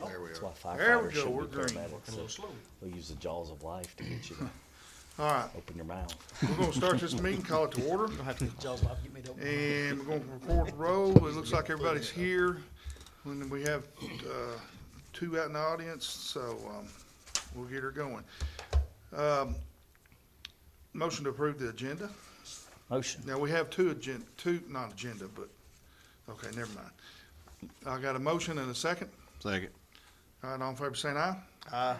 There we That's are. why There we firefighters go, should we're be green. paramedics. A little slow. We'll use the jaws of life to get you to All right, open your mouth. we're gonna start this meeting, call it to order, Don't have to get Jaws off, get me to open. and we're gonna record the roll. It looks like everybody's here. And we have, two out in the audience, so, we'll get her going. Motion to approve the agenda. Motion. Now, we have not agenda, but, okay, never mind. I got a motion and a second. Second. All right, all in favor, saying aye. Aye.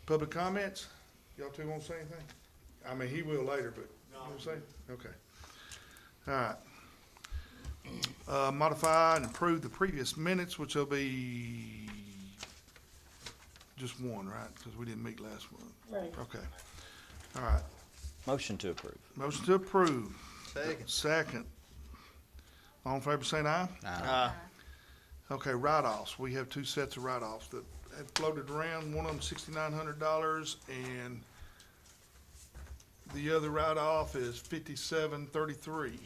Public comments? Y'all two won't say anything? I mean, he will later, but you won't say? Okay. All right. Modify and approve the previous minutes, which will be just one, right? Because we didn't meet last month. Right. Okay. All right. Motion to approve. Motion to approve. Second. Second. All in favor, saying aye. Aye. Okay, write-offs. We have two sets of write-offs that had floated around. One of them $6,900 and the other write-off is $57.33.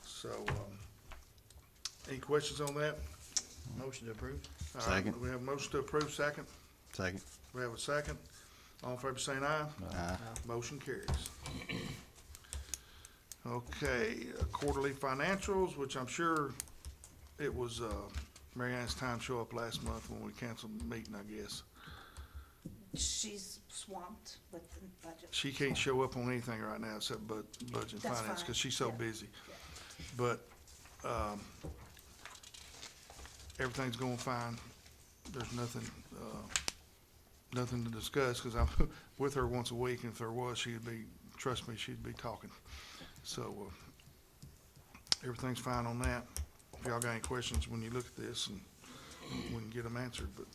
So, any questions on that? Motion to approve. All right, Second. We have a motion to approve, second. Second. We have a second. All in favor saying aye. Aye. Motion carries. Okay, quarterly financials, which I'm sure it was, Mary Ann's time show up last month when we canceled the meeting, I guess. She's swamped with the budget. She can't show up on anything right now except budget and That's finance, fine. cause she's so Yeah. busy. But, everything's going fine. There's nothing, nothing to discuss, cause I'm with her once a week, and if there was, trust me, she'd be talking. So, everything's fine on that. If y'all got any questions when you look at this, and we can get them answered, but,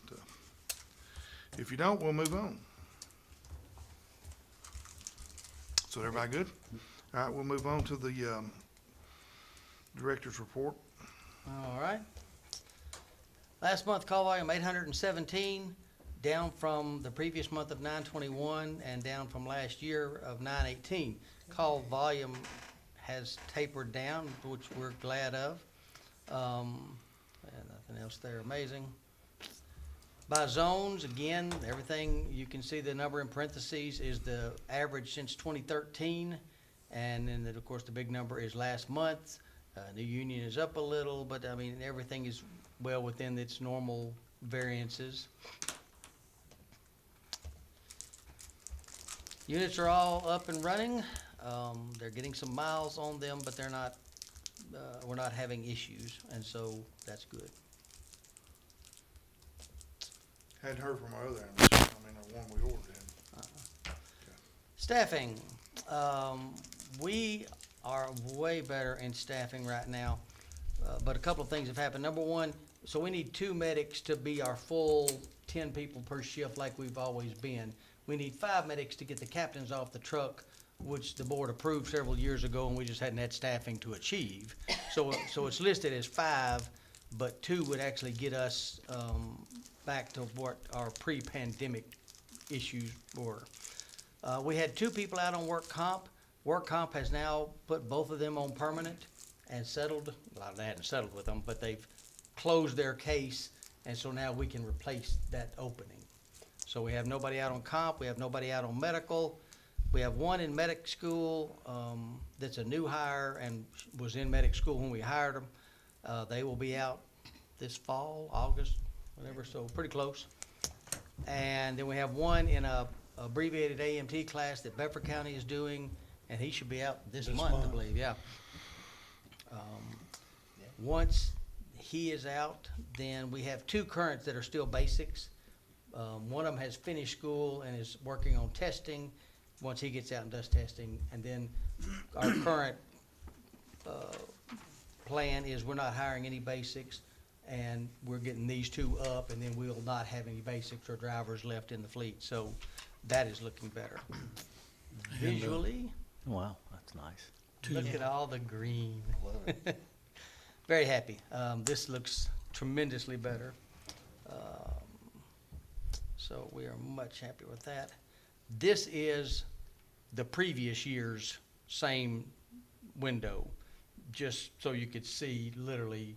if you don't, we'll move on. So everybody good? All right, we'll move on to the, director's report. All right. Last month, call volume 817, down from the previous month of 921 and down from last year of 918. Call volume has tapered down, which we're glad of. And nothing else there amazing. By zones, again, everything, you can see the number in parentheses is the average since 2013. And then, of course, the big number is last month. New Union is up a little, but I mean, everything is well within its normal variances. Units are all up and running. They're getting some miles on them, but they're not, we're not having issues, and so that's good. Hadn't heard from our other animals, I mean, the one we ordered. Staffing, we are way better in staffing right now, but a couple of things have happened. Number one, so we need 2 medics to be our full 10 people per shift like we've always been. We need 5 medics to get the captains off the truck, which the board approved several years ago, and we just hadn't had staffing to achieve. So it's listed as 5, but 2 would actually get us back to what our pre-pandemic issues were. We had 2 people out on work comp. Work comp has now put both of them on permanent and settled. Well, they hadn't settled with them, but they've closed their case, and so now we can replace that opening. So we have nobody out on comp, we have nobody out on medical. We have 1 in medic school that's a new hire and was in medic school when we hired them. They will be out this fall, August, whatever, so pretty close. And then we have 1 in a abbreviated AMT class that Bedford County is doing, and he should be out this month, I believe, yeah. Once he is out, then we have 2 currents that are still basics. One of them has finished school and is working on testing, once he gets out and does testing. And then our current plan is we're not hiring any basics, and we're getting these 2 up, and then we'll not have any basics or drivers left in the fleet. So that is looking better. Visually, Wow, that's nice. look at all the green. Very happy. This looks tremendously better. So we are much happier with that. This is the previous year's same window, just so you could see literally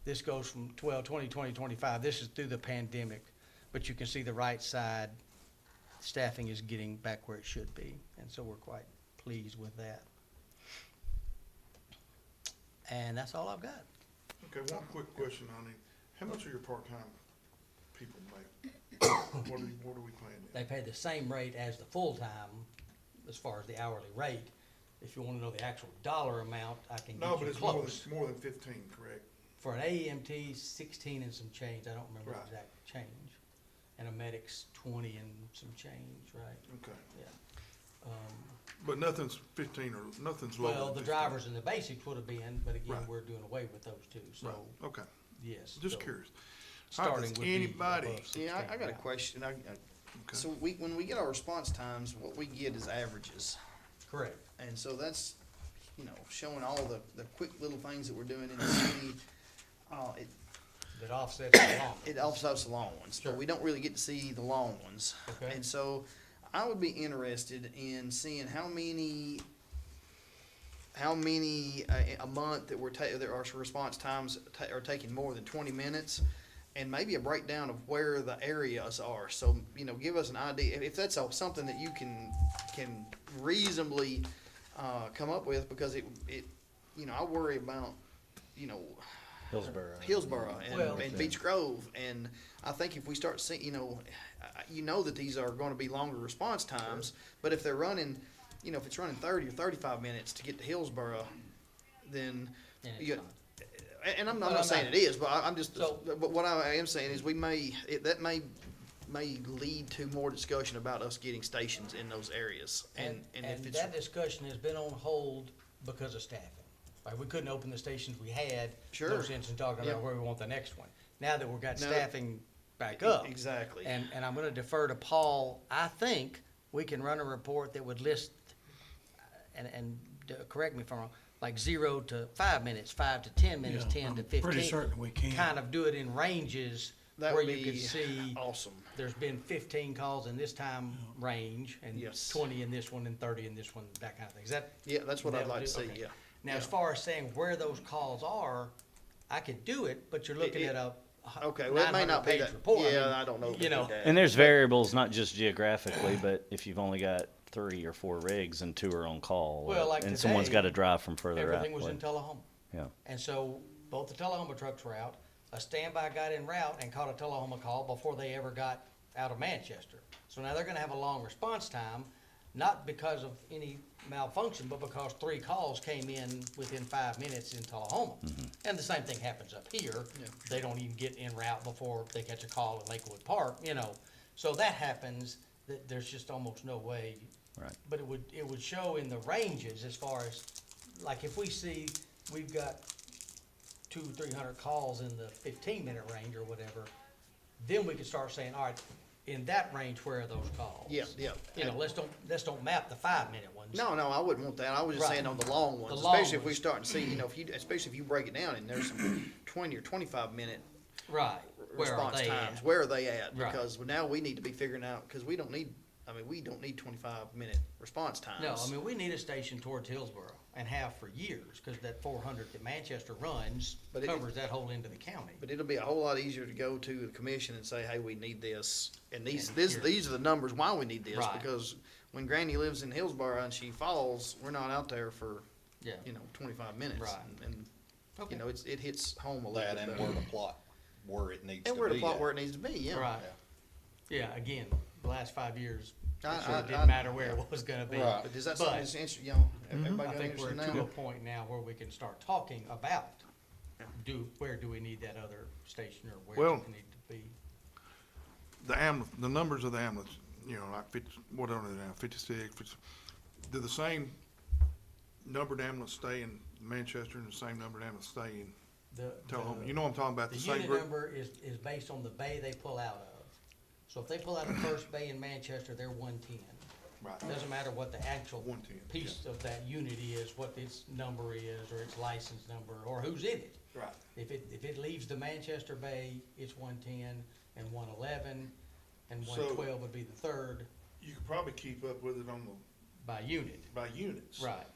This goes from 20, 25. This is through the pandemic. But you can see the right side, staffing is getting back where it should be. And so we're quite pleased with that. And that's all I've got. Okay, one quick question on it. How much are your part-time people make? What are we paying them? They pay the same rate as the full-time as far as the hourly rate. If you want to know the actual dollar amount, I can No, get but you it's close. more than 15, correct? For an AEMT, 16 and some change. I don't remember the Right. exact change. And a medic's 20 and some change, right? Okay. Yeah. But nothing's 15 or nothing's lower than 15. Well, the drivers and the basics would have been, but again, Right. we're doing away with those two, Right, so, okay. yes. Just so curious. All right, Starting does would be anybody- above 16. Yeah, I got a yeah. question. Okay. So when we get our response times, what we get is averages. Correct. And so that's, showing all the quick little things that we're doing in the city. That offsets the long. It offsets the long ones, Sure. but we don't really get to see the long ones. Okay. And so I would be interested in seeing how many a month that that our response times are taking more than 20 minutes, and maybe a breakdown of where the areas are. So, give us an idea, if that's something that you can reasonably come up with, because I worry about, Hillsborough Well- and Beech Grove, and I think if we start seeing, that these are gonna be longer response times, but if they're running, if it's running 30 or 35 minutes to get to Hillsborough, then, And it's you, not. and I'm Well, not I'm saying not- it is, but I'm just, So- but what I am saying is that may lead to more discussion about us getting stations in those areas, and if it's. that discussion has been on hold because of staffing. Like, we couldn't open the stations we had. Sure. No sense in talking Yeah. about where we want the next one. Now that we've got Now- staffing back up. Exactly. And I'm gonna defer to Paul. I think we can run a report that would list, correct me if I'm wrong, like 0 to 5 minutes, 5 to 10 minutes, Yeah, 10 to I'm 15. pretty certain we can. Kind of do it in ranges That where would you could be see awesome. there's been 15 calls in this time range and Yes. 20 in this one and 30 in this one, that kind of thing. Is that? Yeah, that's what I'd that would like to do- see, okay. yeah. Now, as Yeah. far as saying where those calls are, I could do it, but you're looking It- at a Okay, well, it may not be 900-page that, report. I yeah, mean, I don't know. if you we know, need that. And there's variables, not just geographically, but if you've only got 3 or 4 rigs and 2 are on call. Well, like and someone's today, got to drive from further out. Everything was in Tullahoma. Yeah. And so both the Tullahoma trucks were out. A standby got en route and caught a Tullahoma call before they ever got out of Manchester. So now they're gonna have a long response time, not because of any malfunction, but because 3 calls came in within 5 minutes in Tullahoma. And the same thing happens up here. Yeah. They don't even get en route before they catch a call in Lakewood Park, So that happens, that there's just almost no way. Right. But it would show in the ranges as far as, like, if we see we've got 200-300 calls in the 15-minute range or whatever, then we could start saying, all right, in that range, where are those calls? Yeah, yeah. Let's don't map the 5-minute ones. No, I wouldn't want that. I was just Right. saying on the long ones, The long especially if we ones. start to see, especially if you break it down and there's some 20 or 25-minute Right. Where are response they times. at? Where are they at? Right. Because now we need to be figuring out, because we don't need 25-minute response times. No, I mean, we need a station towards Hillsborough and have for years, because that 400 that Manchester runs But it- covers that whole end of the county. But it'll be a whole lot easier to go to the commission and say, hey, we need this, and And here. these are the numbers why we need this, Right. because when Granny lives in Hillsborough and she falls, we're not out there for, Yeah. 25 minutes. Right. And, Okay. it hits home a little That bit and better. where to plot, where it needs to be. And where to plot at. where it needs to be, yeah. Right. Yeah, again, the last 5 years, I- it sure I- didn't matter where it was gonna be. Right. But does that But- sound just interesting, everybody I got think we're interested to a now? point now where we can start talking about, where do we need that other station, or where Well- does it need to be? The numbers of the ambulance, like 50, what are they now, 56, 50, do the same numbered ambulance stay in Manchester and the same numbered ambulance stay in Tullahoma? You know what I'm talking about, The the same unit group? number is based on the bay they pull out of. So if they pull out of First Bay in Manchester, they're 110. Right. Doesn't matter what the actual 110, piece of that unit is, what its number is, or its license number, or who's in it. Right. If it leaves the Manchester Bay, it's 110 and 111, and So- 112 would be the third You could probably keep up with it by unit. by units. Right.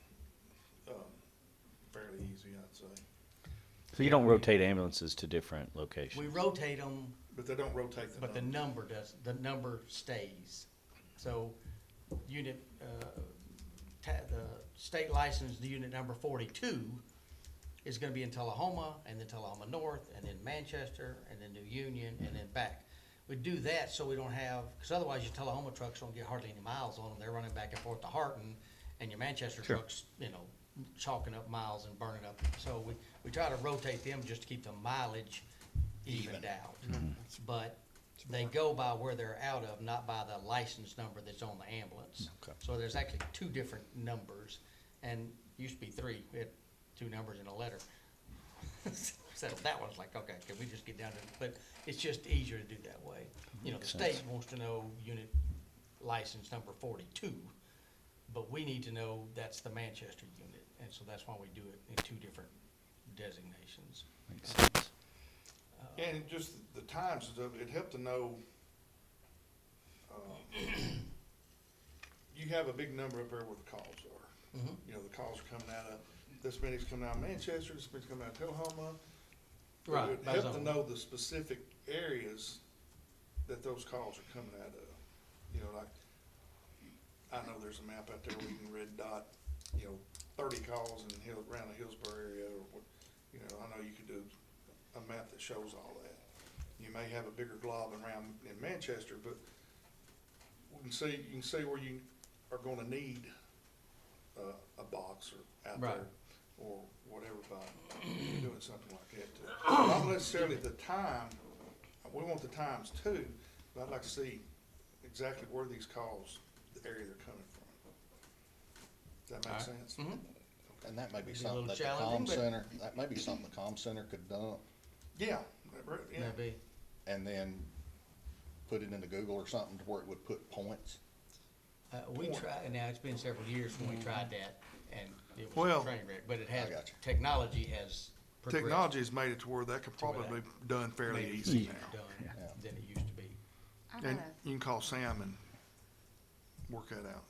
Fairly easy, I'd say. So you don't rotate ambulances to different We locations? rotate them, But they don't rotate the but the number. the number stays. So unit, the state licensed unit number 42 is gonna be in Tullahoma, and then Tullahoma North, and then Manchester, and then New Union, and then back. We do that so we don't have, because otherwise your Tullahoma trucks don't get hardly any miles on them. They're running back and forth to Harton, and your Manchester Sure. trucks, chalking up miles and burning up. So we try to rotate them just to keep the mileage evened out. But they go by where they're out of, not by the license number that's on the ambulance. Okay. So there's actually two different numbers, and used to be three. We had two numbers in a letter. So that one's like, okay, can we just get down to, but it's just easier to do that way. The Makes state sense. wants to know unit license number 42, but we need to know that's the Manchester unit, and so that's why we do it in two different designations. Makes sense. And just the times of it, helped to know, you have a big number up there where the calls are. Mhm. You know, the calls are coming out of, this many's coming out of Manchester, this many's coming out of Tullahoma. It Right, would by help to zone. know the specific areas that those calls are coming out of. You know, like, I know there's a map out there where you can red dot, 30 calls in around the Hillsborough area, or what, I know you could do a map that shows all that. You may have a bigger glob around in Manchester, but you can see where you are gonna need, a box or out Right. there, or whatever by doing something like that too. Not necessarily the time, we want the times too, but I'd like to see exactly where these calls, the area they're coming from. Does that make Alright. sense? Mhm. And that may be Be a something little that the challenging, comm but- center, that may be something the comm center could dump, Yeah, yeah. Maybe. and then put it into Google or something to where it would put points. We tried, now it's been several years when we tried that, and it was Well- a train wreck, but it has, got you. technology has progressed. Technology has made it to where that could To where probably that be done fairly maybe easy easier now. done Yeah. than it used to be. I And got a, you can call Sam and work that out.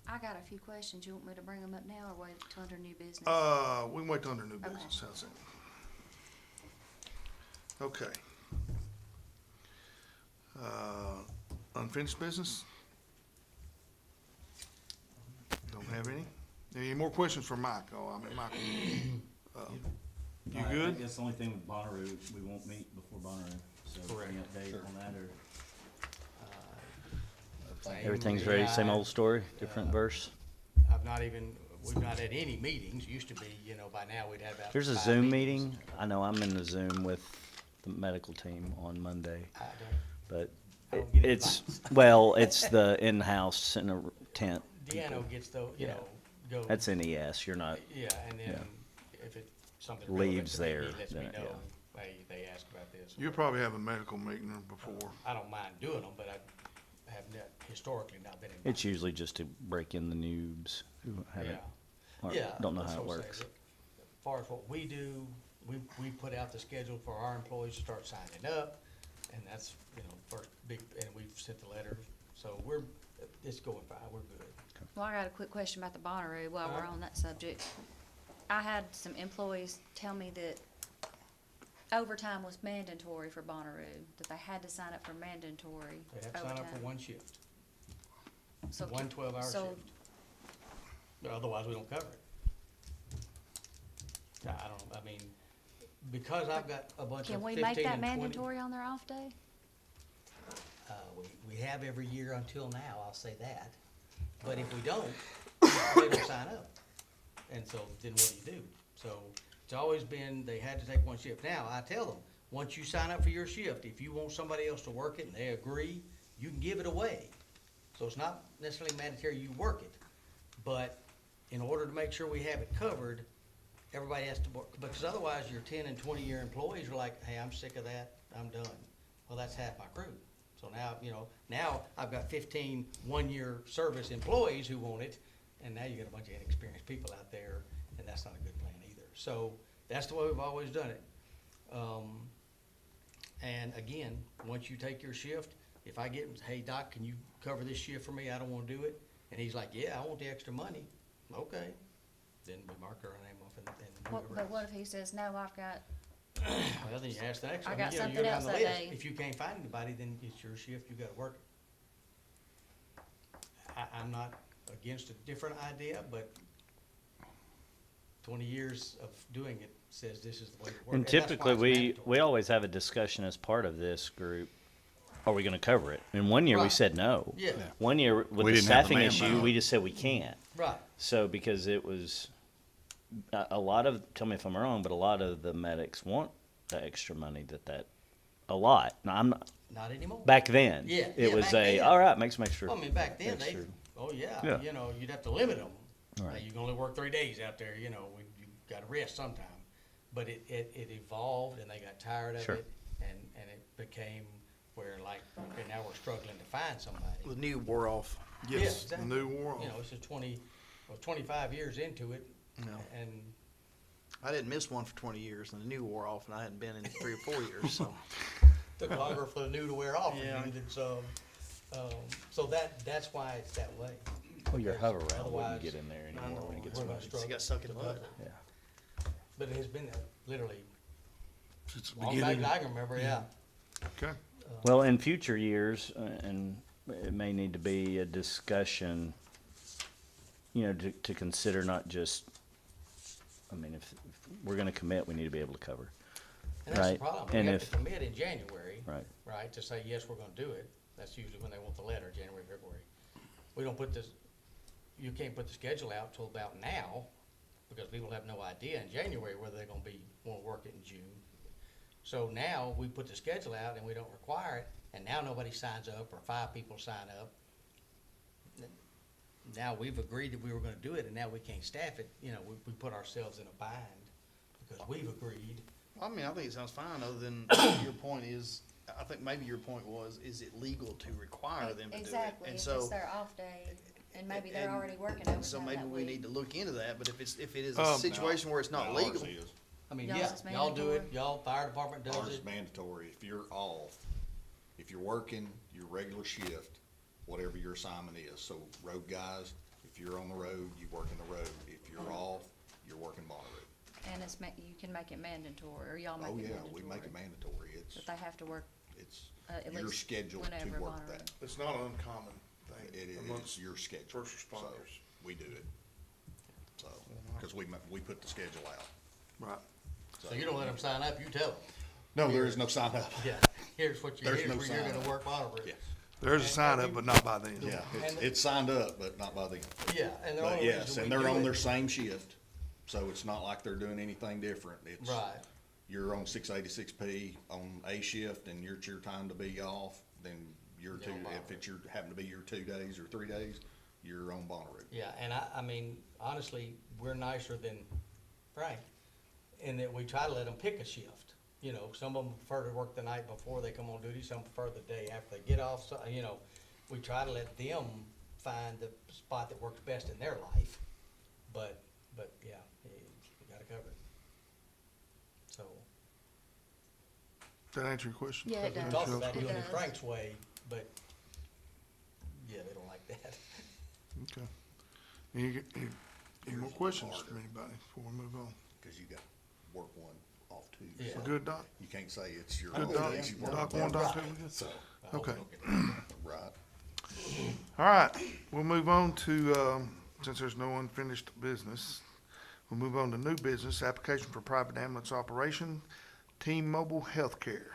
I got a few questions. You want me to bring them up now or wait till under new business? We can wait till under new Okay. business, how's that? Okay. Unfinished business? Don't have any? Any more questions for Mike? Oh, I mean, Mike, you I good? guess the only thing with Bonnaroo, we won't meet before Bonnaroo, so Correct. any update Sure. on that, or? Same, Everything's ready, same yeah, old story, different verse? we've not had any meetings. Used to be, by now we'd have about There's a 5 Zoom meetings. meeting. I know I'm in the Zoom with the medical team on Monday, I don't- but I don't get it's, invites. well, it's the in-house in a tent. Deanna gets the, Yeah. go. That's NES, you're not, Yeah, and then if it's something Leaves relevant to me, there, lets me then, know, yeah. hey, they asked about this. You'll probably have a medical meeting before. I don't mind doing them, but I have not, historically not been involved. it's usually just to break in the noobs who haven't, or Yeah, don't know that's how it what I'm saying. works. As far as what we do, we put out the schedule for our employees to start signing up, and that's, first big, and we've sent the letters, so it's going fine, we're good. Well, I got a quick question about the Bonnaroo while we're Alright. on that subject. I had some employees tell me that overtime was mandatory for Bonnaroo, that they had to sign up for mandatory They have to sign up for overtime. one shift, So one can- 12-hour so- shift. But otherwise, we don't cover it. I mean, because I've got a bunch of Can we 15 make that and 20 mandatory on their off day? We have every year until now, I'll say that. But if we don't, they don't sign up. And so then what do you do? So it's always been, they had to take one shift. Now, I tell them, once you sign up for your shift, if you want somebody else to work it and they agree, you can give it away. So it's not necessarily mandatory you work it. But in order to make sure we have it covered, everybody has to work, because otherwise your 10 and 20-year employees are like, hey, I'm sick of that, I'm done. Well, that's half my crew. So now I've got 15 one-year service employees who want it, and now you got a bunch of inexperienced people out there, and that's not a good plan either. So that's the way we've always done it. And again, once you take your shift, if I get, hey, Doc, can you cover this shift for me? I don't wanna do it. And he's like, yeah, I want the extra money. Okay. then we mark our name off and What, move but it. what if he says, no, I've got, Well, then you ask the next I one. got Yeah, something you're down else the that list. day. If you can't find anybody, then it's your shift, you gotta work it. I'm not against a different idea, but 20 years of doing it says this is the way to work. And that's why typically, it's we mandatory. always have a discussion as part of this group. Are we gonna cover it? And one year we Right. said no. Yeah, One year with We the didn't have the staffing issue, manpower. we just said we can't. right. So because it was, a lot of, tell me if I'm wrong, but a lot of the medics want the extra money a lot. Now, I'm not, Not anymore. back then. Yeah, It yeah, was back a, then. all right, make some extra. Well, I mean, back then, they, extra. oh, Yeah. yeah, you know, you'd have to limit them. Right. You can only work 3 days out there, you know, you gotta rest sometime. But it evolved and they got tired of Sure. it and it became where like, okay, now we're struggling to find somebody. The new wore off. Yeah, Yes, the exactly. new war off. You know, it's just 25 years into it No. and, I didn't miss one for 20 years, and the new wore off, and I hadn't been in 3 or 4 years, so. took longer for the new to wear off Yeah. for you than some. So that's why it's that way. Well, your Because hover round wouldn't otherwise, get in there anymore when it gets we're gonna muddy. struggle got stuck in to mud. cover. Yeah. But it has been literally Since the long back beginning. that I can remember, yeah. Okay, Well, in future years, and it may need to be a discussion, you know, to consider not just, I mean, if we're gonna commit, we need to be able to cover. And that's the Right, problem. and We have if- to commit in January, Right. right, to say, yes, we're gonna do it. That's usually when they want the letter, January, February. We don't put this, you can't put the schedule out till about now, because people have no idea in January whether they're gonna wanna work it in June. So now, we put the schedule out and we don't require it, and now nobody signs up, or 5 people sign up. Now, we've agreed that we were gonna do it, and now we can't staff it, you know, we put ourselves in a bind, because we've agreed. I mean, I think it sounds fine, other than your point is, I think maybe your point was, is it legal to require them to do it? exactly, And if so, it's their off day, and maybe they're and already working so overtime maybe that we week. need to look into that, but if it is Um, a situation where it's not Now, legal. ours is. I mean, Y'all's yeah, is y'all do it, mandatory? y'all, fire department does Ours is it. mandatory. If you're off, if you're working your regular shift, whatever your assignment is. So road guys, if you're on the road, you work in the road. If you're off, you're working Monterey. And you can make it mandatory, or y'all make Oh, it yeah, mandatory. we make it mandatory. That they have to work, It's at your least schedule to whenever work Monterey. that. it's not an uncommon thing It is, amongst it's your schedule. first So, responders. we do it. So, cause we put the schedule out. Right. So you don't let them sign up, you tell them. No, there is no sign up. Yeah, here's what There's here's no where you're sign gonna up. work Monterey. Yeah. There's a sign up, but not by then. Yeah, And- it's signed up, but not by them. Yeah, and the But only yes, reason and we they're do on it- their same shift, so it's not like they're doing anything different. It's, Right, you're on 686P on A shift and it's your time to be off, then You're on if Bonnaroo. it's happen to be your 2 days or 3 days, you're on Bonnaroo. yeah, and I mean, honestly, we're nicer than Frank, in that we try to let them pick a shift. You know, some of them prefer to work the night before they come on duty, some prefer the day after they get off, so, you know, we try to let them find the spot that works best in their life, but, yeah, you gotta cover it. So, Does that answer your question? Yeah, it we does. talked about It doing it does. Frank's way, but, yeah, they don't like that. Okay. Any more questions from anybody before we move on? Cause you got work one off two. Yeah. so We're good, Doc? You can't say it's your. Good, Doc? days you work. Doc one, Doc two, we good? So, I hope we Okay. don't get that. right. All right, we'll move on to, since there's no unfinished business, we'll move on to new business, application for private ambulance operation, Team Mobile Healthcare.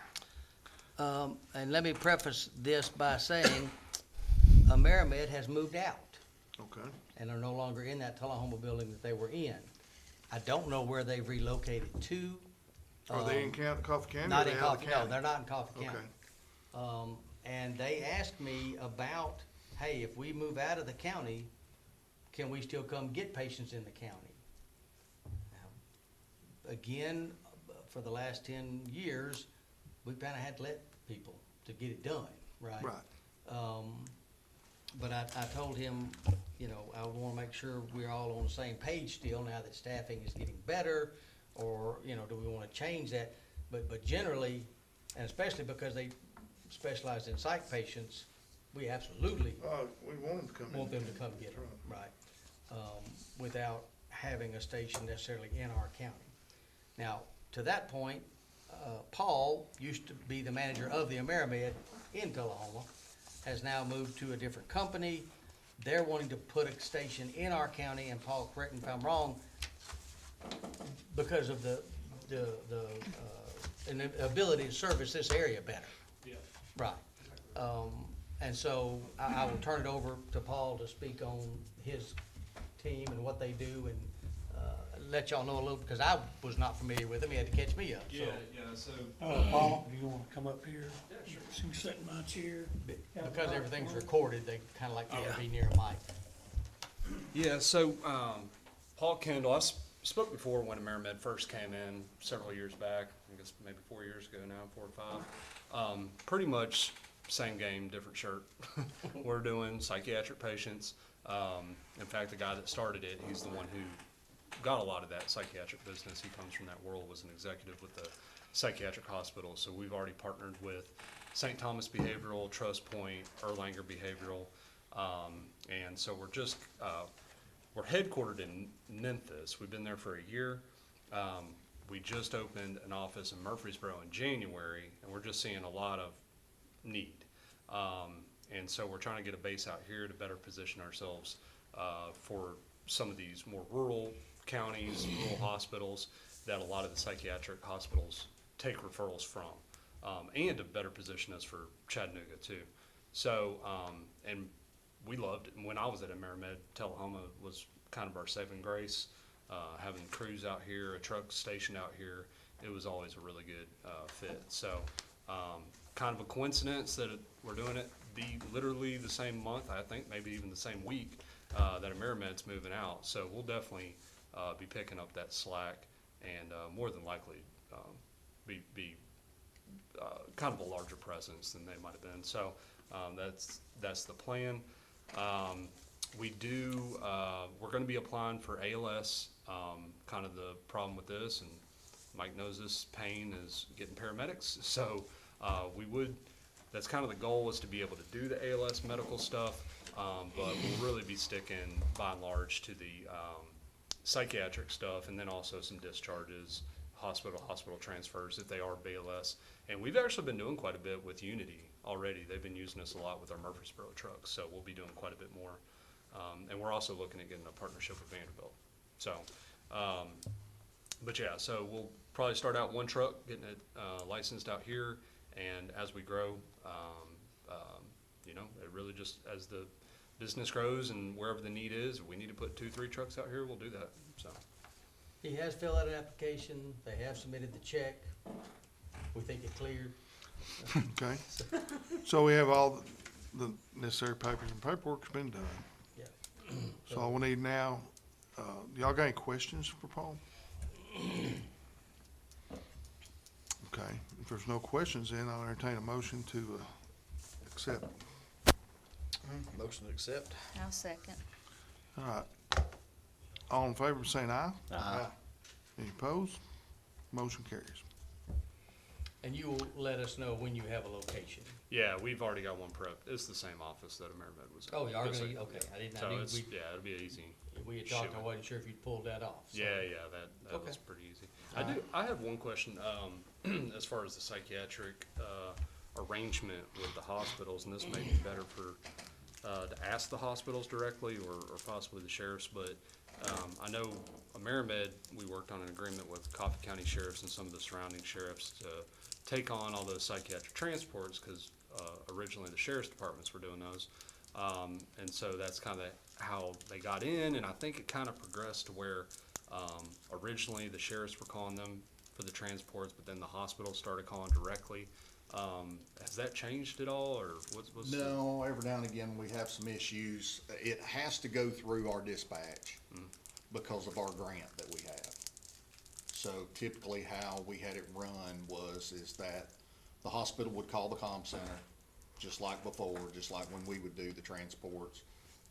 And let me preface this by saying, Amerimed has moved out Okay. and are no longer in that Tullahoma building that they were in. I don't know where they've relocated to. Are they in Um, Coffee County? or Not they in out of Coffee, the no, county? they're not in Coffee Okay. County. And they asked me about, hey, if we move out of the county, can we still come get patients in the county? Now, again, for the last 10 years, we've kinda had to let people to get it done, right? Right. But I told him, you know, I wanna make sure we're all on the same page still now that staffing is getting better, or, you know, do we wanna change that? But generally, and especially because they specialize in psych patients, we absolutely We want them to come in. want them to come get them, right? Without having a station necessarily in our county. Now, to that point, Paul used to be the manager of the AmeriMed in Tullahoma, has now moved to a different company. They're wanting to put a station in our county, and Paul, correct me if I'm wrong, because of the ability to service this area better. Yeah. Right. And so I will turn it over to Paul to speak on his team and what they do, and let y'all know a little, because I was not familiar with him. He had to catch me up, so. So, Paul, you wanna come up here? Yeah, sure. So you sit in my chair. Because everything's recorded, they kinda like you to be near a mic. yeah, so, Paul Kendall, I spoke before when AmeriMed first came in several years back, I guess maybe 4 years ago now, 4 or 5. Pretty much same game, different shirt. We're doing psychiatric patients. In fact, the guy that started it, he's the one who got a lot of that psychiatric business. He comes from that world, was an executive with the psychiatric hospital. So we've already partnered with St. Thomas Behavioral, Trust Point, Erlanger Behavioral. And so we're just, we're headquartered in Memphis. We've been there for a year. We just opened an office in Murfreesboro in January, and we're just seeing a lot of need. And so we're trying to get a base out here to better position ourselves for some of these more rural counties, rural hospitals that a lot of the psychiatric hospitals take referrals from, and to better position us for Chattanooga too. So, and we loved it. And when I was at AmeriMed, Tullahoma was kind of our saving grace. Having crews out here, a truck station out here, it was always a really good fit. So, kind of a coincidence that we're doing it literally the same month, I think, maybe even the same week that AmeriMed's moving out. So we'll definitely be picking up that slack, and more than likely be kind of a larger presence than they might have been. So that's the plan. We're going to be applying for ALS. Kind of the problem with this, and Mike knows this, pain is getting paramedics. So that's kind of the goal, is to be able to do the ALS medical stuff. But we'll really be sticking by and large to the psychiatric stuff, and then also some discharges, hospital transfers if they are BLS. And we've actually been doing quite a bit with Unity already. They've been using us a lot with our Murfreesboro trucks, so we'll be doing quite a bit more. And we're also looking at getting a partnership with Vanderbilt. So, but yeah, so we'll probably start out one truck, getting it licensed out here, and as we grow, it really just, as the business grows and wherever the need is, if we need to put 2-3 trucks out here, we'll do that. So He has filled out an application, they have submitted the check, we think it cleared. Okay. So we have all the necessary papers, and paperwork's been done. Yeah. So all we need now, y'all got any questions for Paul? Okay, if there's no questions, then I'll entertain a motion to accept. Motion to accept. I'll second. All right. All in favor of saying aye? Aye. Any opposed? Motion carries. And you will let us know when you have a location. yeah, we've already got one prep. It's the same office that AmeriMed was in. Oh, you are It's gonna, like- okay, I didn't, So I knew it's, we, yeah, it'll be easy. we had talked, I shoot. wasn't sure if you'd pulled that off. so. Yeah, that Okay. was pretty easy. Alright. I have one question, as far as the psychiatric, arrangement with the hospitals, and this may be better for, to ask the hospitals directly or possibly the sheriffs, but, I know AmeriMed, we worked on an agreement with Coffee County sheriffs and some of the surrounding sheriffs to take on all those psychiatric transports, cause, originally the sheriff's departments were doing those. And so that's kind of how they got in, and I think it kind of progressed to where, originally the sheriffs were calling them for the transports, but then the hospital started calling directly. Has that changed at all, or what's? No, every now and again, we have some issues. It has to go through our dispatch because of our grant that we have. So typically how we had it run is that the hospital would call the comm center, just like before, just like when we would do the transports.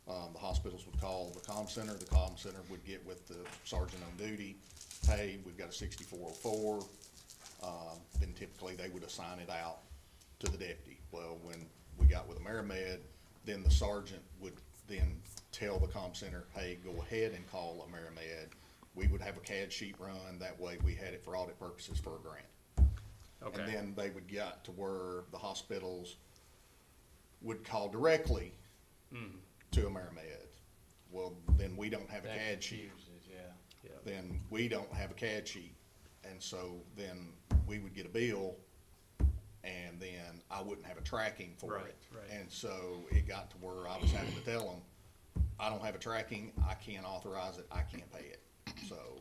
The hospitals would call the comm center would get with the sergeant on duty, hey, we've got a 6404. Then typically they would assign it out to the deputy. Well, when we got with AmeriMed, then the sergeant would then tell the comm center, hey, go ahead and call AmeriMed. We would have a CAD sheet run, that way we had it for audit purposes for a grant. And Okay, then they would get to where the hospitals would call directly to AmeriMed. Well, then we don't have a That CAD sheet. confuses, yeah. Then we don't have a CAD sheet. And so then we would get a bill and then I wouldn't have a tracking for Right, it. right. And so it got to where I was having to tell them, I don't have a tracking, I can't authorize it, I can't pay it. So,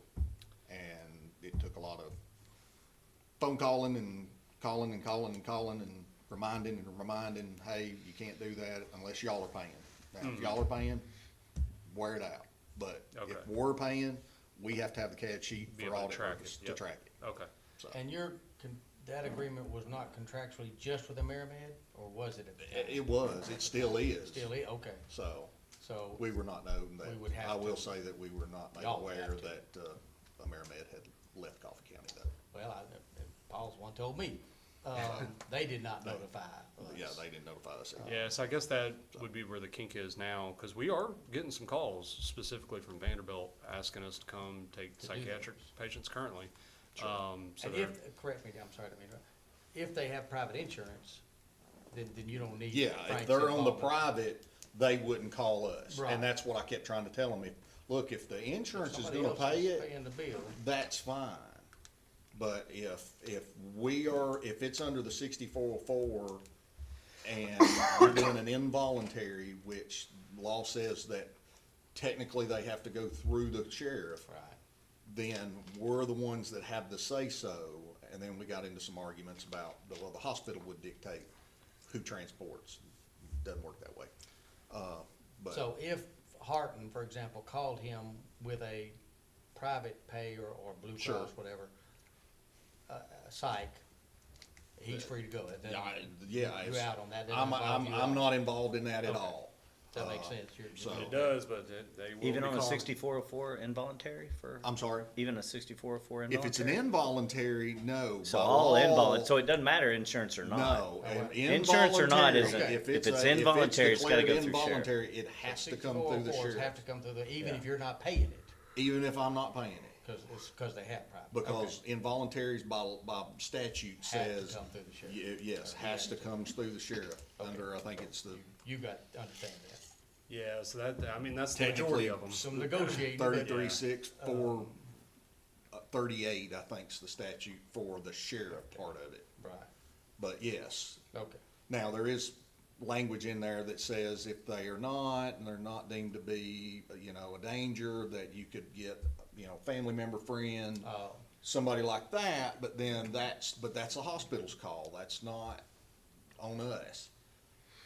and it took a lot of phone calling and calling and calling and calling and reminding, hey, you can't do that unless y'all are paying. Now, if y'all are paying, wear it out. But Okay. if we're paying, we have to have the CAD sheet Be for able to audit track it, purposes to yep. track it. okay. So, And that agreement was not contractually just with AmeriMed, or was it at the time? it was, it still is. Still is, okay, So, so, we were not known We would that, have I will to. say that we were not made Y'all would aware have to. that, AmeriMed had left Coffee County though. well, Paul's one told me, they did not notify us. Yeah, they didn't notify us. Yeah, so I guess that would be where the kink is now, because we are getting some calls specifically from Vanderbilt asking us to come take To do psychiatric patients currently. So And they're, correct me, I'm sorry to interrupt, if they have private insurance, then you don't need Yeah, if Frank's they're on the involvement. private, they wouldn't call us. Right. And that's what I kept trying to tell them. Look, if the insurance is Somebody gonna else pay is it, Paying the bill. that's fine. But if it's under the 6404 and we're doing an involuntary, which law says that technically they have to go through the sheriff, Right. then we're the ones that have the say-so. And then we got into some arguments about, well, the hospital would dictate who transports. Doesn't work that way. But So if Harton, for example, called him with a private pay or Blue Sure. Cross, whatever, psych, he's free to go. It doesn't- yeah, You're it's- out on that. Doesn't I'm involve you I'm at not all. involved in that at Okay. all. That makes uh, sense. so- it does, but they will be Even on a calling. 6404 involuntary for, I'm sorry. even a 6404 If involuntary? it's an involuntary, no. So By all law, involuntary, so it doesn't matter insurance or not? No, Okay. and Insurance or not is involuntary, if it's involuntary, it's gotta go declared through sheriff. involuntary, it has to come through the 6404s have sheriff, to come through even Yeah. if you're not paying it, even if I'm not paying it. because they have private. Because Okay. involuntaries by statute Have to says, come through the sheriff. yes, has to come through the sheriff, Okay. under, I think it's the You got to understand that. Yeah, so that, I mean, that's the majority Technically, of them. Some negotiating. but- 33-6-4-38, I think's the statute for the sheriff part of it. Right, But yes, okay. now there is language in there that says if they are not, and they're not deemed to be, a danger, that you could get, family member, friend, somebody like that, but then that's a hospital's call, that's not on us.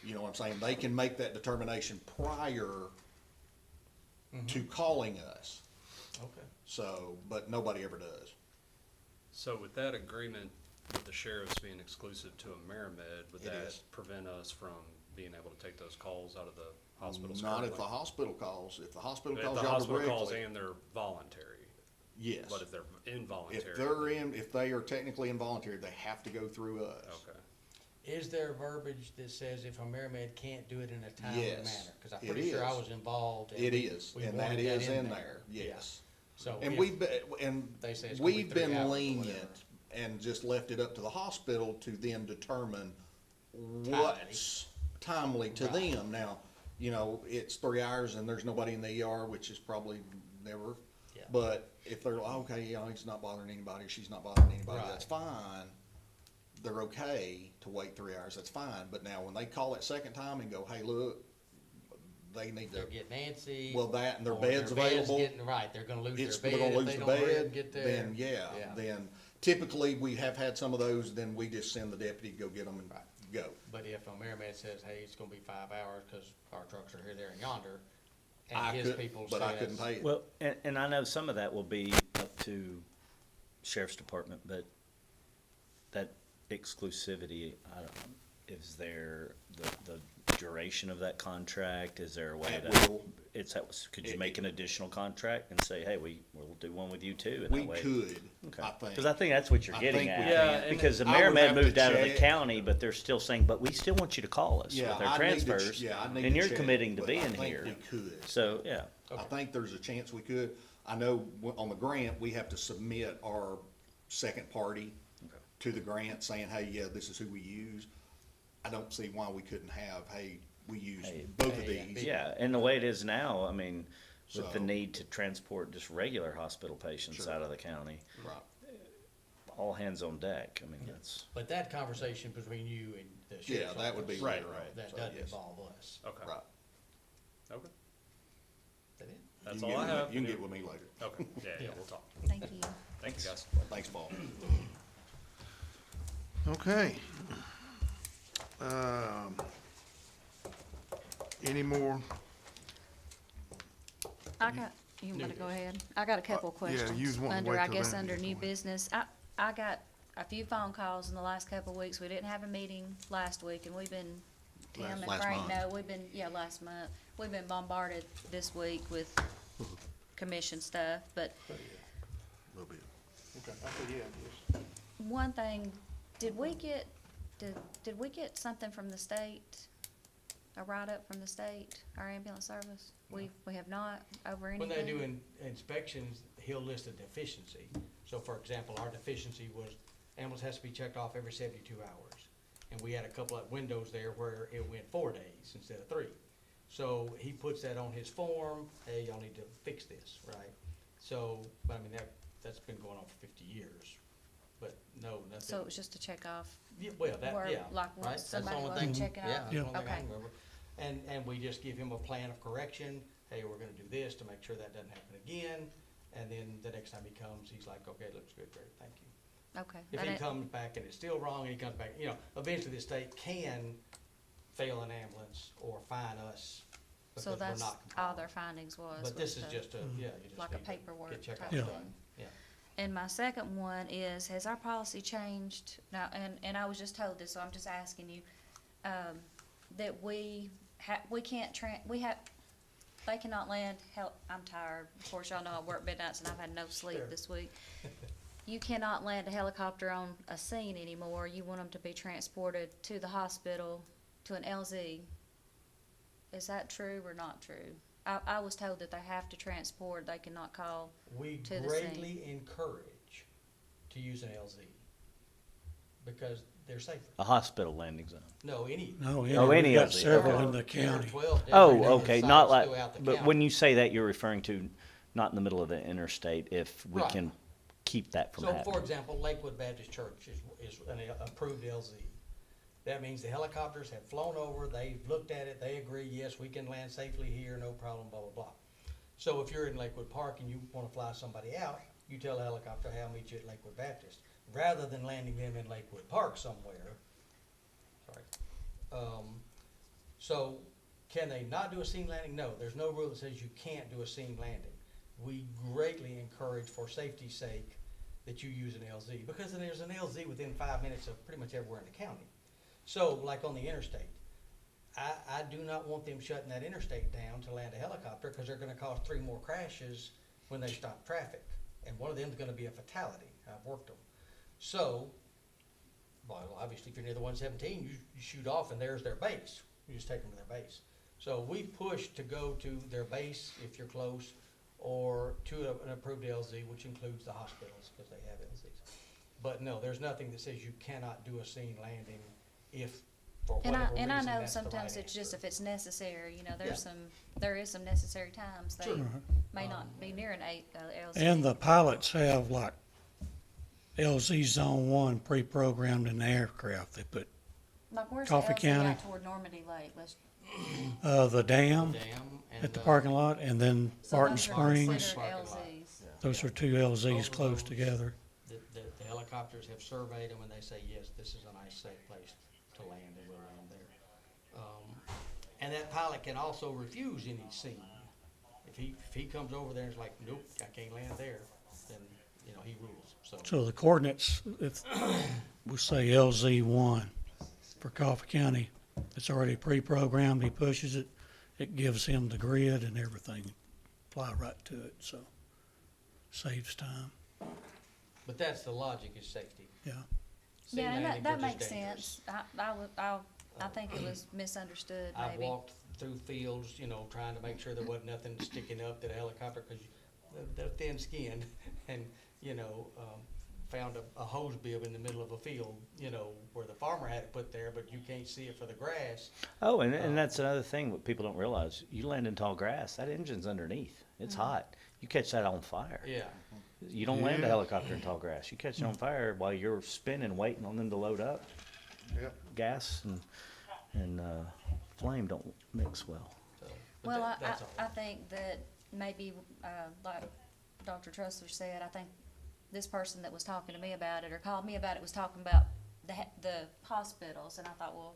You know what I'm saying? They can make that determination prior to calling us, Okay. so, but nobody ever does. So with that agreement with the sheriffs being exclusive to AmeriMed, would It that is. prevent us from being able to take those calls out of the hospitals Not if currently? the hospital calls, if the hospital If calls the y'all hospital calls directly, and they're voluntary, yes. but if they're involuntary. If they are technically involuntary, they have to go through us. Okay. Is there verbiage that says if AmeriMed can't do it in a timely Yes, manner? Because I'm it pretty sure I is. was involved. and It we- is, we and that wanted is in there, Yeah. yes. So And if- we've been, and They say it's gonna be we've 3 been hours or lenient whatever. and just left it up to the hospital to then determine what's timely to Right. them. Now, it's 3 hours and there's nobody in the ER, which is probably never. Yeah. But if they're, okay, he's not bothering anybody, she's not bothering anybody, Right. that's fine. They're okay to wait 3 hours, that's fine. But now when they call it second time and go, hey, look, they need They're to, getting antsy. well, that and their or bed's available. Right, they're gonna lose It's, their they're bed gonna if lose they the don't hurry up and bed, get there. then then typically we have had some of those, then we just send the deputy to go get them and Right. go. But if AmeriMed says, hey, it's gonna be 5 hours because our trucks are here, there, and yonder, I and his could, people but I couldn't says, pay it. Well, and I know some of that will be up to sheriff's department, but that exclusivity, is there the duration of that contract? Is there a way At that, will. could you It- make an additional contract and say, hey, we'll do one with you too? And We that way- could, Okay. I think. Cause I think that's what you're I getting think we at. Yeah, and Because the I would Merrimack have to moved out of the check. county, but they're still saying, but we still want you to call us with Yeah, our I need to ch- transfers. yeah, I need And to you're check, committing to but being I think here. we could. So, yeah. I think there's a chance we could. I know on the grant, we have to submit our second party to the grant saying, hey, yeah, this is who we use. I don't see why we couldn't have, hey, we use Hey, both of these. Yeah, and the way it is now, I mean, with the So- need to transport just regular hospital patients Sure. out of the county, Right. all hands on deck. I mean, that's, But that conversation between you and the Yeah, sheriff's that would be office, later Right, on. that So, doesn't yes. involve us. Okay, Right. okay, That it? that's You all can I get with- have. You can get with me later. Okay, yeah, we'll talk. Thank you. Thank you, guys. Thanks, Paul. Okay. Any more? I got, you want me to go ahead? I got a couple yeah, you was questions. wanting to Under, wait I till guess, then to under get new going. business. I got a few phone calls in the last couple of weeks. We didn't have a meeting last week, and we've been, Tim and Last Frank month. know, we've been, yeah, last month. We've been bombarded this week with commission stuff, but A little bit. one thing, did we get something from the state? A write-up from the state, our ambulance service? We have not over anything? When they do inspections, he'll list a deficiency. So for example, our deficiency was ambulance has to be checked off every 72 hours. And we had a couple of windows there where it went 4 days instead of 3. So he puts that on his form, hey, y'all need to fix this, right? So, I mean, that's been going on for 50 years, but no, nothing. So it was just to check off? Yeah, well, that, Where, yeah, like, right? That's the somebody only wasn't thing. checking Yeah, out? that's the only thing I Okay. remember. And we just give him a plan of correction, hey, we're gonna do this to make sure that doesn't happen again. And then the next time he comes, he's like, okay, looks good, great, thank you. Okay. If That he ain't- comes back and it's still wrong, and he comes back, eventually the state can fail an ambulance or fine us because So we're that's not all their compliant. findings was? But this is the- just you just Like a need to paperwork get checked type off Yeah. done. Yeah. And my second one is, has our policy changed? Now, and I was just told this, so I'm just asking you, that we can't they cannot land, I'm tired. Of course, y'all know I work midnights and I've had no sleep Sure. this week. You cannot land a helicopter on a scene anymore. You want them to be transported to the hospital, to an LZ. Is that true or not true? I was told that they have to transport, they cannot call. We To the greatly encourage to use an LZ because they're safer. a hospital landing zone. No, any. No, Oh, any we've got of the- several okay. in the There are county. 12 Oh, designated okay, sites not like, throughout the but county. when you say that, you're referring to not in the middle of the interstate, if we Right. can keep that from So, happening. for example, Lakewood Baptist Church is an approved LZ. That means the helicopters have flown over, they've looked at it, they agree, yes, we can land safely here, no problem, blah, blah, blah. So if you're in Lakewood Park and you wanna fly somebody out, you tell the helicopter, hey, I'll meet you at Lakewood Baptist, rather than landing them in Lakewood Park somewhere. Sorry. So, can they not do a scene landing? No, there's no rule that says you can't do a scene landing. We greatly encourage, for safety's sake, that you use an LZ, because then there's an LZ within 5 minutes of pretty much everywhere in the county. So, like on the interstate, I do not want them shutting that interstate down to land a helicopter, because they're gonna cause 3 more crashes when they stop traffic. And one of them's gonna be a fatality. I've worked them. So, well, obviously, if you're near the 117, you shoot off and there's their base. You just take them to their base. So we've pushed to go to their base if you're close, or to an approved LZ, which includes the hospitals, because they have LZs. But no, there's nothing that says you cannot do a scene landing if, for And whatever reason, I know that's the right sometimes it's just answer. if it's necessary, Yeah. there is some necessary times they Sure. may not be near an LZ. And the pilots have like LZ Zone 1 pre-programmed in the aircraft. They put Like, where's the Coffee LZ County. out toward Normandy Lake? the dam Dam and at the parking lot, and then So Barton those are Springs. considered Parking lot. LZs. Those are 2 LZs close together. The helicopters have surveyed them and they say, yes, this is a nice, safe place to land, and we'll land there. And that pilot can also refuse any scene. If he comes over there and is like, nope, I can't land there, then, he rules, so. So the coordinates, if we say LZ1, for Coffee County. It's already pre-programmed. He pushes it. It gives him the grid and everything. Fly right to it, so saves time. But that's the logic, is safety. Yeah. Sea Yeah, and landings that are just makes dangerous. sense. I think it was misunderstood, I've maybe. walked through fields, trying to make sure there wasn't nothing sticking up to the helicopter, cause they're thin-skinned, and, found a hose bib in the middle of a field, where the farmer had it put there, but you can't see it for the grass. Oh, and that's another thing what people don't realize. You land in tall grass, that engine's underneath. It's hot. You catch that on fire. Yeah, You don't land a Yeah. helicopter in tall grass. You catch it on fire while you're spinning, waiting on them to load up. Yep. Gas and flame don't mix well. so, but Well, that's all. I think that maybe, like Dr. Trussler said, I think this person that was talking to me about it or called me about it was talking about the hospitals, and I thought, well,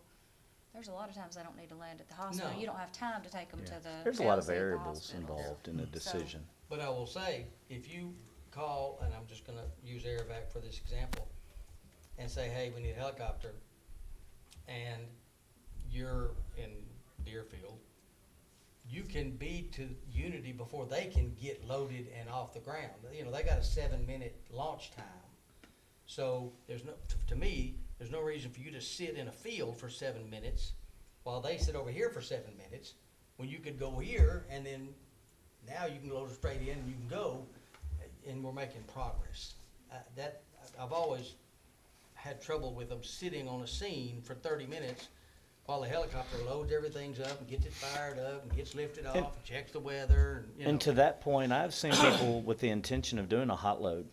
there's a lot of times they don't need to land at the hospital. No. You don't have time to take them to the There's a lot of LC at the variables hospital. involved in a decision. But I will say, if you call, and I'm just gonna use Airvac for this example, and say, hey, we need a helicopter, and you're in Deerfield, you can be to Unity before they can get loaded and off the ground. They got a 7-minute launch time. So there's to me, there's no reason for you to sit in a field for 7 minutes while they sit over here for 7 minutes, when you could go here and then now you can load it straight in and you can go, and we're making progress. I've always had trouble with them sitting on a scene for 30 minutes while the helicopter loads everything's up and gets it fired up and gets lifted off and checks the weather and, And to that point, I've seen people with the intention of doing a hot load.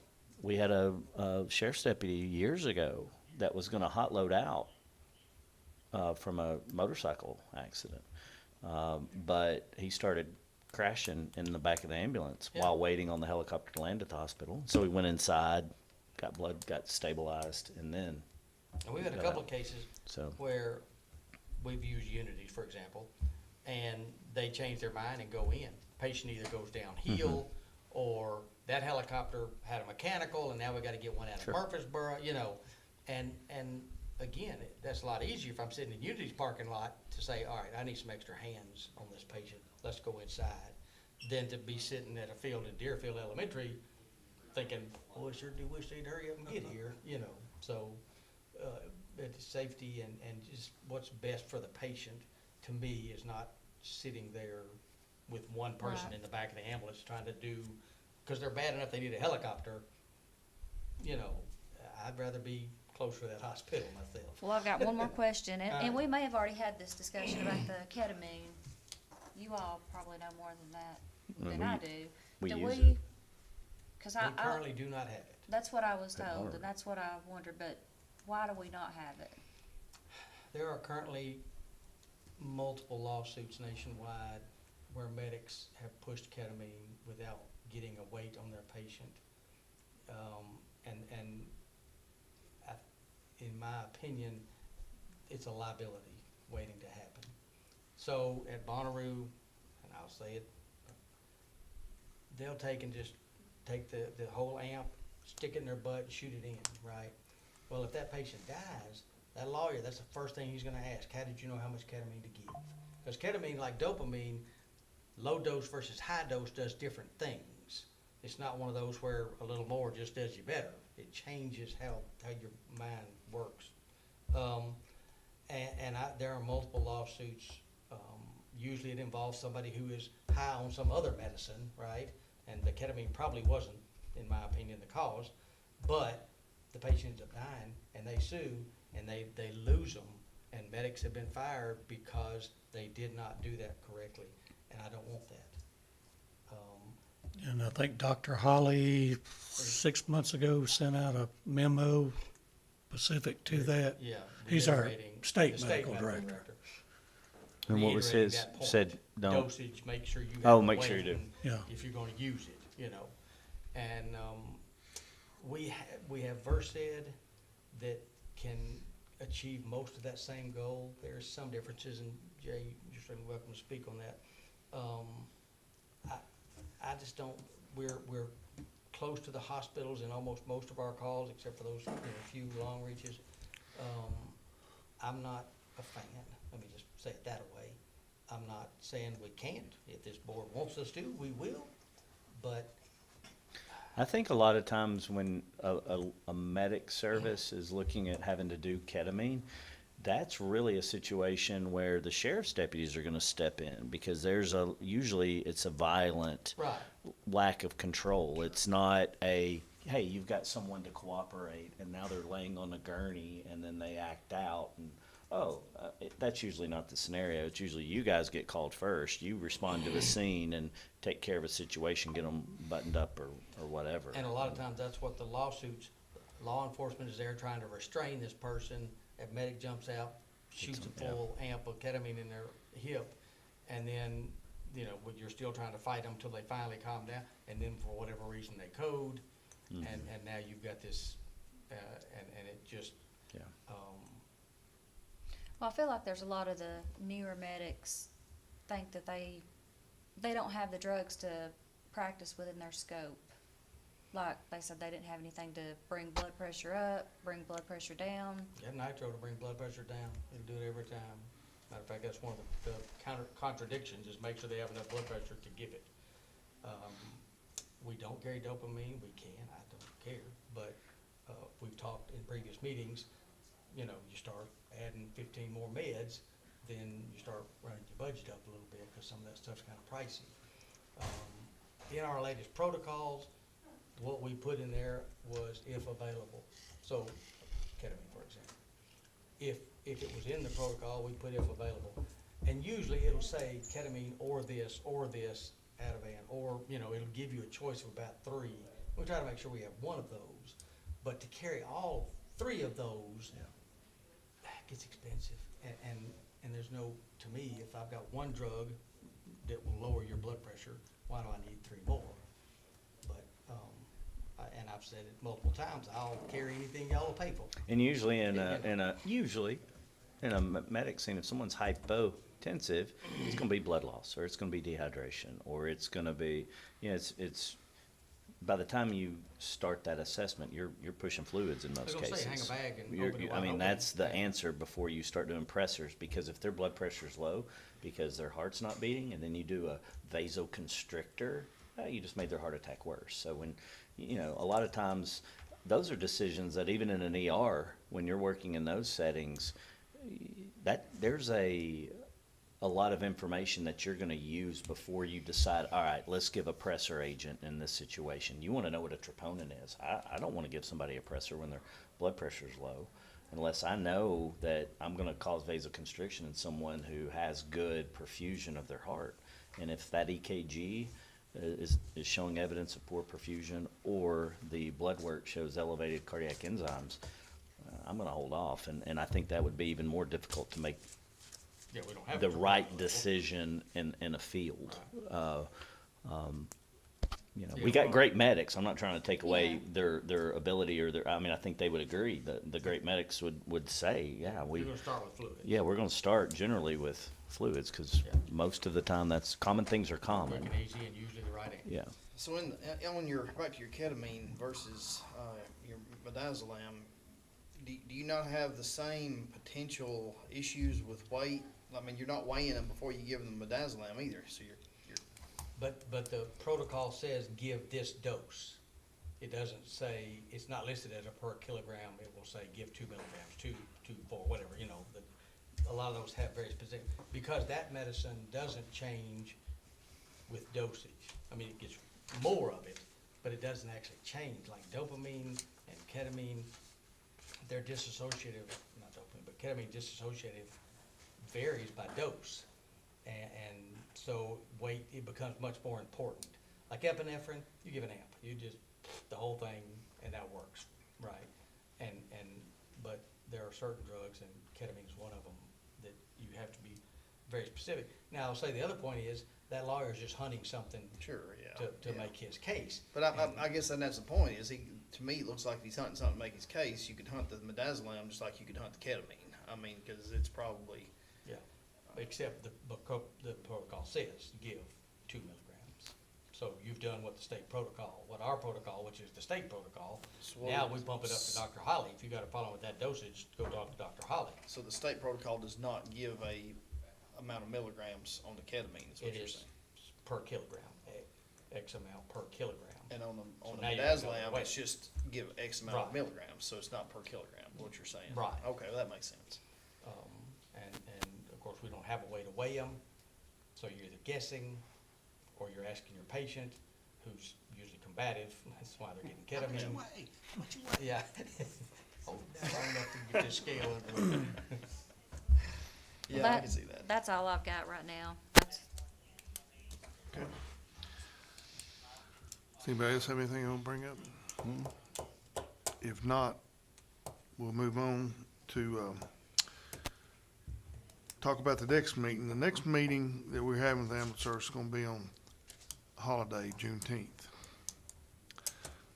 We had a sheriff's deputy years ago that was going to hot load out from a motorcycle accident, but he started crashing in the back of the ambulance Yeah. while waiting on the helicopter to land at the hospital. So he went inside, got stabilized, and then And we've had a got couple out. of cases So where we've used Unity, for example, and they change their mind and go in. Patient either goes downhill, or that helicopter had a mechanical, and now we gotta get one out of Sure. Murfreesboro, and again, that's a lot easier if I'm sitting in Unity's parking lot to say, all right, I need some extra hands on this patient, let's go inside, than to be sitting at a field in Deerfield Elementary thinking, oh, I sure do wish they'd hurry up and get here, so, it's safety and just what's best for the patient, to me, is not sitting there with one person Right. in the back of the ambulance trying to do, because they're bad enough they need a helicopter, I'd rather be closer to that hospital myself. Well, I've got one more question, and Alright. we may have already had this discussion about the ketamine. You all probably know more than that, than I do. we Do use we? it. Cause We I, currently do not have it. that's what I was Good told, Lord. and that's what I wondered, but why do we not have it? There are currently multiple lawsuits nationwide where medics have pushed ketamine without getting a weight on their patient. And in my opinion, it's a liability waiting to happen. So at Bonnaroo, and I'll say it, they'll take the whole amp, stick it in their butt, and shoot it in, right? Well, if that patient dies, that lawyer, that's the first thing he's gonna ask, how did you know how much ketamine to give? Because ketamine, like dopamine, low dose versus high dose does different things. It's not one of those where a little more just does you better. It changes how your mind works. There are multiple lawsuits. Usually it involves somebody who is high on some other medicine, right? And the ketamine probably wasn't, in my opinion, the cause, but the patient ends up dying and they sue and they lose them, and medics have been fired because they did not do that correctly, and I don't want that. And I think Dr. Holly, 6 months ago, sent out a memo specific to that. Yeah. He's our reiterating- state the medical director. And what was Reiterating his, that point. said, don't, Dosage, make sure you have. Oh, a make sure you do. weight Yeah. if you're gonna use it, And, we have Versed that can achieve most of that same goal. There's some differences, and Jay, you're certainly welcome to speak on that. I just don't, we're close to the hospitals in almost most of our calls, except for those, few long reaches. I'm not a fan, let me just say it that way. I'm not saying we can't. If this board wants us to, we will, but I think a lot of times when a medic service is looking at having to do ketamine, that's really a situation where the sheriff's deputies are gonna step in, because usually it's a violent right. lack of control. It's not a, hey, you've got someone to cooperate, and now they're laying on a gurney, and then they act out, and, that's usually not the scenario. It's usually you guys get called first. You respond to the scene and take care of a situation, get them buttoned up or whatever. And a lot of times, that's what the lawsuits, law enforcement is there trying to restrain this person. That medic jumps out, shoots a full amp of ketamine in their hip, and then, when you're still trying to fight them till they finally calm down, and then for whatever reason they code, and now you've got this, and it just, Yeah. Well, I feel like there's a lot of the newer medics think that they don't have the drugs to practice within their scope. Like they said, they didn't have anything to bring blood pressure up, bring blood pressure down. you have nitro to bring blood pressure down. They do it every time. Matter of fact, that's one of the contradictions, is make sure they have enough blood pressure to give it. We don't carry dopamine, we can, I don't care, but, we've talked in previous meetings, you start adding 15 more meds, then you start running your budget up a little bit, because some of that stuff's kind of pricey. In our latest protocols, what we put in there was if available. So, ketamine, for example. If it was in the protocol, we put if available. And usually it'll say ketamine or this, Ativan, or, it'll give you a choice of about 3. We try to make sure we have one of those. But to carry all 3 of those, gets expensive. And there's no, to me, if I've got one drug that will lower your blood pressure, why do I need 3 more? But, and I've said it multiple times, I'll carry anything y'all will pay for. And usually in a medic scene, if someone's hypotensive, it's gonna be blood loss, or it's gonna be dehydration, or it's gonna be, it's by the time you start that assessment, you're pushing fluids in most I was gonna cases. say, hang a bag and You're- open it I wide mean, open. that's the Yeah. answer before you start doing pressors, because if their blood pressure's low, because their heart's not beating, and then you do a vasoconstrictor, you just made their heart attack worse. So when, a lot of times, those are decisions that even in an ER, when you're working in those settings, that there's a lot of information that you're gonna use before you decide, all right, let's give a pressor agent in this situation. You wanna know what a troponin is. I don't wanna give somebody a pressor when their blood pressure's low, unless I know that I'm gonna cause vasoconstriction in someone who has good perfusion of their heart. And if that EKG is showing evidence of poor perfusion, or the blood work shows elevated cardiac enzymes, I'm gonna hold off. And I think that would be even more difficult to make Yeah, we don't have. the a right drug. decision in a field. Yeah, We got well- great medics. I'm not trying to take away Yeah. their ability or I think they would agree. The great medics would say, yeah, We're gonna start with fluids. we're gonna start generally with fluids, because Yeah. most of the time that's common things are common. Quick and easy and usually the right answer. Yeah. So on your, back to your ketamine versus, your midazolam, do you not have the same potential issues with weight? I mean, you're not weighing them before you give them midazolam either, so you're. But the protocol says give this dose. It doesn't say, it's not listed as a per kilogram, it will say give 2 milligrams, 2, 4, whatever, a lot of those have very specific, because that medicine doesn't change with dosage. I mean, it gets more of it, but it doesn't actually change, like dopamine and ketamine, they're disassociative, not dopamine, but ketamine disassociative varies by dose. And so weight, it becomes much more important. Like epinephrine, you give an amp, you just, the whole thing, and that works, right? But there are certain drugs, and ketamine is one of them, that you have to be very specific. Now, I'll say the other point is, that lawyer's just hunting something Sure, yeah. to make his case. But I guess then that's the point, is to me, it looks like if he's hunting something to make his case, you could hunt the midazolam just like you could hunt the ketamine. I mean, cause it's probably, Yeah, except the protocol says give 2 milligrams. So you've done what the state protocol, what our protocol, which is the state protocol. Now we bump it up to Dr. Holly. If you got a problem with that dosage, go talk to Dr. Holly. So the state protocol does not give a amount of milligrams on the ketamine, is what It you're is saying? per kilogram, X amount per kilogram. And on So the now you can go midazolam, away. it's just give X amount of Right. milligrams, so it's not per kilogram, what you're saying? Right. Okay, well, that makes sense. And of course, we don't have a way to weigh them, so you're either guessing, or you're asking your patient, who's usually combative, that's why they're getting ketamine. Yeah. Hold it down long enough to get this scale under. Yeah, I That- can see that. That's all I've got right now. That's, Okay. Does anybody else have anything they want to bring up? If not, we'll move on to, talk about the next meeting. The next meeting that we're having with the ambulance service is gonna be on holiday, Juneteenth.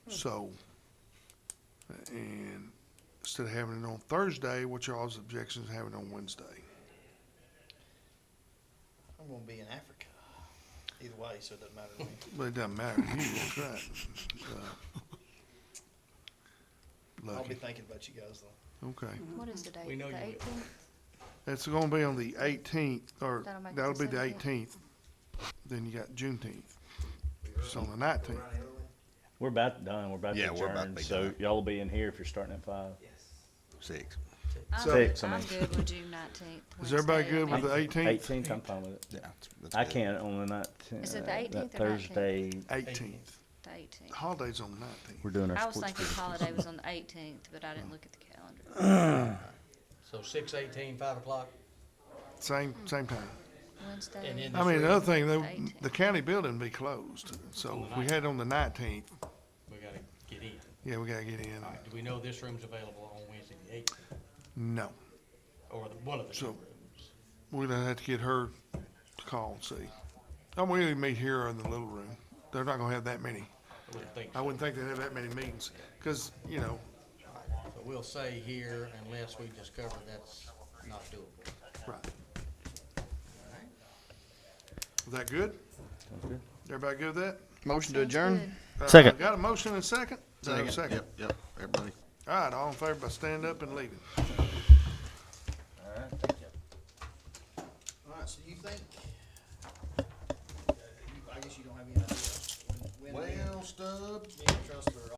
So, and instead of having it on Thursday, what y'all's objections having it on Wednesday? I'm gonna be in Africa. Either way, so it doesn't matter to me. But it doesn't matter to you, that's right. I'll be Lucky, thinking about you guys though. okay. what is the date? We know The you will. 18th? It's gonna be on the 18th, or That'll make it that'll the be the 17th. 18th. Then you got Juneteenth. It's on the 19th. We're about done, we're about to Yeah, we're about to adjourn, be so done. y'all will be in here if you're starting at 5. 6. I'm, Six, I I'm mean. good with June 19th. Is everybody Wednesday. good with the 18th? 18th, I'm fine with it. Yeah. that's I good. can't on the 19th. Is it the 18th that or 19th? Thursday, 18th. The 18th. Holiday's on the 19th. we're doing our I was sports. thinking holiday was on the 18th, but I didn't look at the calendar. So 6:18, 5 o'clock, Same time. Wednesday. And then I mean, the other thing, The the 18th. county building be closed. So if we had it on the 19th, we gotta get in. yeah, we gotta get in. All right, do we know this room's available on Wednesday the 18th, No. or one of the two So- rooms? We're gonna have to get her to call and see. I'm willing to meet here or in the little room. They're not gonna have that many. I wouldn't think I so. wouldn't think they'd have that many meetings, because, you know, So we'll say here unless we discover that's not doable. right. Is that good? Sounds good. Everybody good with that? Motion to Sounds adjourn? good. Second. Got a motion and a second? Is that a second? Yep, everybody. All right, all in favor by stand up and leaving. Alright, so you think, I guess you don't have any idea when Well, Stubbs, me and Trustler